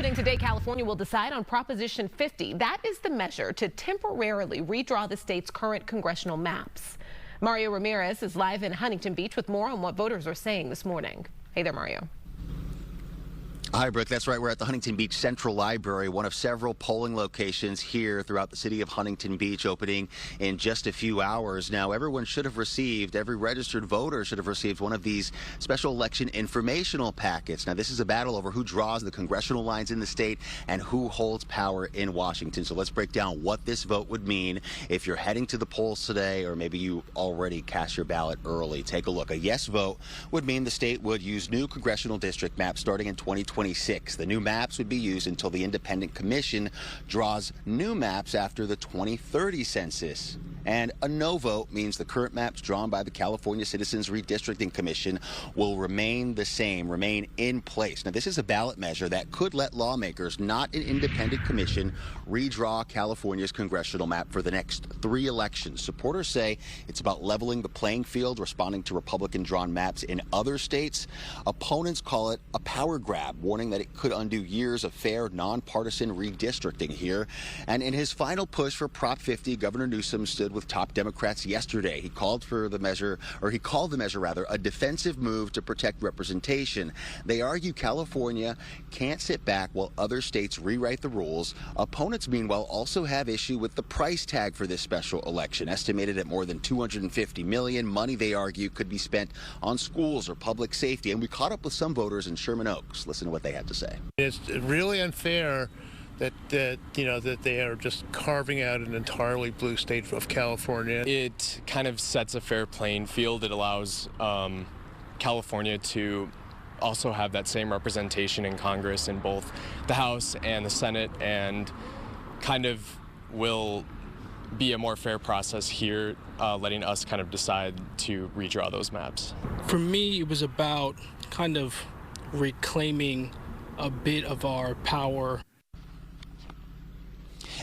Happening today, California will decide on Proposition 50. That is the measure to temporarily redraw the state's current congressional maps. Mario Ramirez is live in Huntington Beach with more on what voters are saying this morning. Hey there, Mario. Hi, Brooke. That's right. We're at the Huntington Beach Central Library, one of several polling locations here throughout the city of Huntington Beach, opening in just a few hours. Now, everyone should have received, every registered voter should have received one of these special election informational packets. Now, this is a battle over who draws the congressional lines in the state and who holds power in Washington. So let's break down what this vote would mean if you're heading to the polls today, or maybe you already cast your ballot early. Take a look. A yes vote would mean the state would use new congressional district maps starting in 2026. The new maps would be used until the Independent Commission draws new maps after the 2030 census. And a no vote means the current maps drawn by the California Citizens Redistricting Commission will remain the same, remain in place. Now, this is a ballot measure that could let lawmakers, not an independent commission, redraw California's congressional map for the next 3 elections. Supporters say it's about leveling the playing field, responding to Republican-drawn maps in other states. Opponents call it a power grab, warning that it could undo years of fair, nonpartisan redistricting here. And in his final push for Prop 50, Governor Newsom stood with top Democrats yesterday. He called the measure a defensive move to protect representation. They argue California can't sit back while other states rewrite the rules. Opponents, meanwhile, also have issue with the price tag for this special election, estimated at more than $250 million. Money, they argue, could be spent on schools or public safety. And we caught up with some voters in Sherman Oaks. Listen to what they had to say. It's really unfair that they are just carving out an entirely blue state of California. It kind of sets a fair playing field. It allows California to also have that same representation in Congress in both the House and the Senate, and kind of will be a more fair process here, letting us kind of decide to redraw those maps. For me, it was about kind of reclaiming a bit of our power.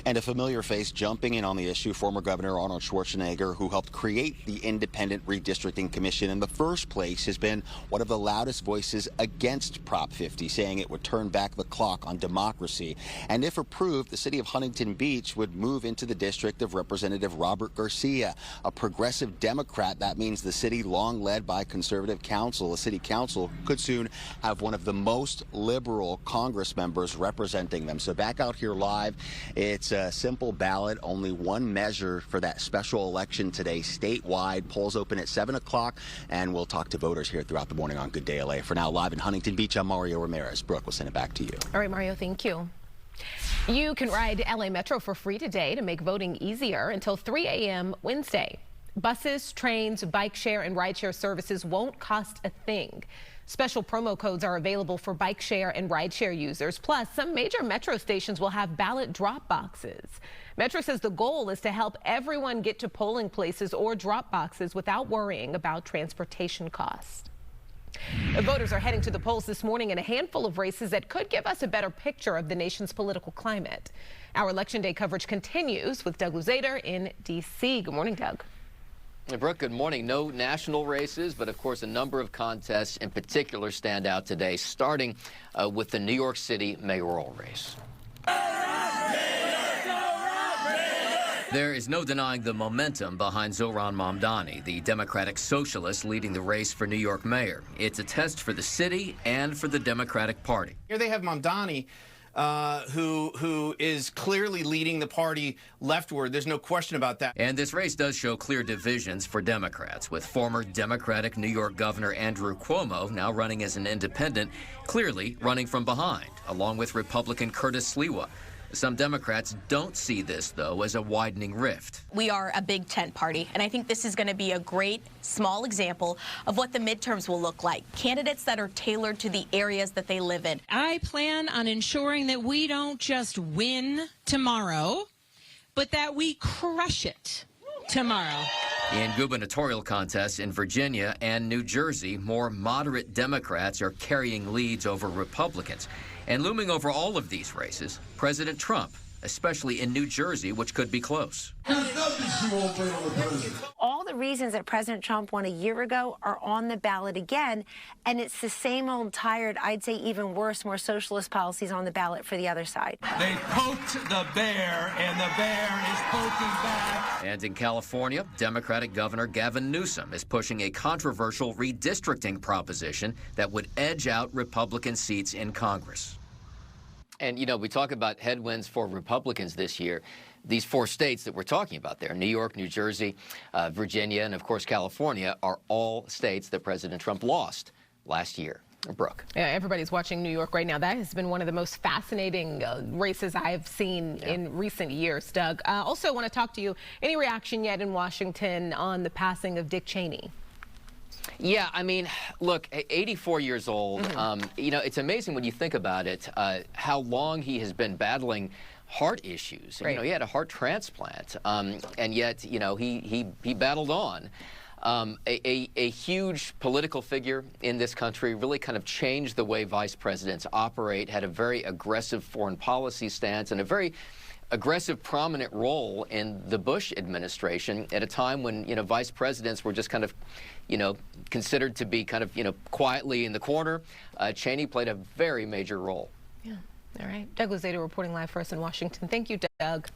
And a familiar face jumping in on the issue, former Governor Arnold Schwarzenegger, who helped create the Independent Redistricting Commission in the first place, has been one of the loudest voices against Prop 50, saying it would turn back the clock on democracy. And if approved, the city of Huntington Beach would move into the district of Representative Robert Garcia, a progressive Democrat. That means the city, long led by conservative council, the city council, could soon have one of the most liberal Congress members representing them. So back out here live, it's a simple ballot, only one measure for that special election today statewide. Polls open at 7 o'clock, and we'll talk to voters here throughout the morning on Good Day LA. For now, live in Huntington Beach, I'm Mario Ramirez. Brooke, we'll send it back to you. All right, Mario, thank you. You can ride LA Metro for free today to make voting easier until 3 a.m. Wednesday. Buses, trains, bike share, and rideshare services won't cost a thing. Special promo codes are available for bike share and rideshare users. Plus, some major Metro stations will have ballot drop boxes. Metro says the goal is to help everyone get to polling places or drop boxes without worrying about transportation costs. Voters are heading to the polls this morning in a handful of races that could give us a better picture of the nation's political climate. Our Election Day coverage continues with Doug Luzader in D.C. Good morning, Doug. Brooke, good morning. No national races, but of course a number of contests in particular stand out today, starting with the New York City mayoral race. There is no denying the momentum behind Zohran Mamdani, the Democratic socialist leading the race for New York mayor. It's a test for the city and for the Democratic Party. Here they have Mamdani, who is clearly leading the party leftward. There's no question about that. And this race does show clear divisions for Democrats, with former Democratic New York Governor Andrew Cuomo now running as an independent, clearly running from behind, along with Republican Curtis Sliwa. Some Democrats don't see this, though, as a widening rift. We are a big tent party, and I think this is going to be a great small example of what the midterms will look like. Candidates that are tailored to the areas that they live in. I plan on ensuring that we don't just win tomorrow, but that we crush it tomorrow. In gubernatorial contests in Virginia and New Jersey, more moderate Democrats are carrying leads over Republicans. And looming over all of these races, President Trump, especially in New Jersey, which could be close. All the reasons that President Trump won a year ago are on the ballot again, and it's the same old tired, I'd say even worse, more socialist policies on the ballot for the other side. They poked the bear, and the bear is poking back. And in California, Democratic Governor Gavin Newsom is pushing a controversial redistricting proposition that would edge out Republican seats in Congress. And, you know, we talk about headwinds for Republicans this year. These 4 states that we're talking about there, New York, New Jersey, Virginia, and, of course, California, are all states that President Trump lost last year. Brooke. Yeah, everybody's watching New York right now. That has been one of the most fascinating races I've seen in recent years, Doug. Also want to talk to you. Any reaction yet in Washington on the passing of Dick Cheney? Yeah, I mean, look, 84 years old, you know, it's amazing when you think about it, how long he has been battling heart issues. Right. You know, he had a heart transplant, and yet, you know, he battled on. A huge political figure in this country, really kind of changed the way vice presidents operate, had a very aggressive foreign policy stance and a very aggressive, prominent role in the Bush administration at a time when, you know, vice presidents were just kind of, you know, considered to be kind of, you know, quietly in the corner. Cheney played a very major role. Yeah. All right. Doug Luzader reporting live for us in Washington. Thank you, Doug.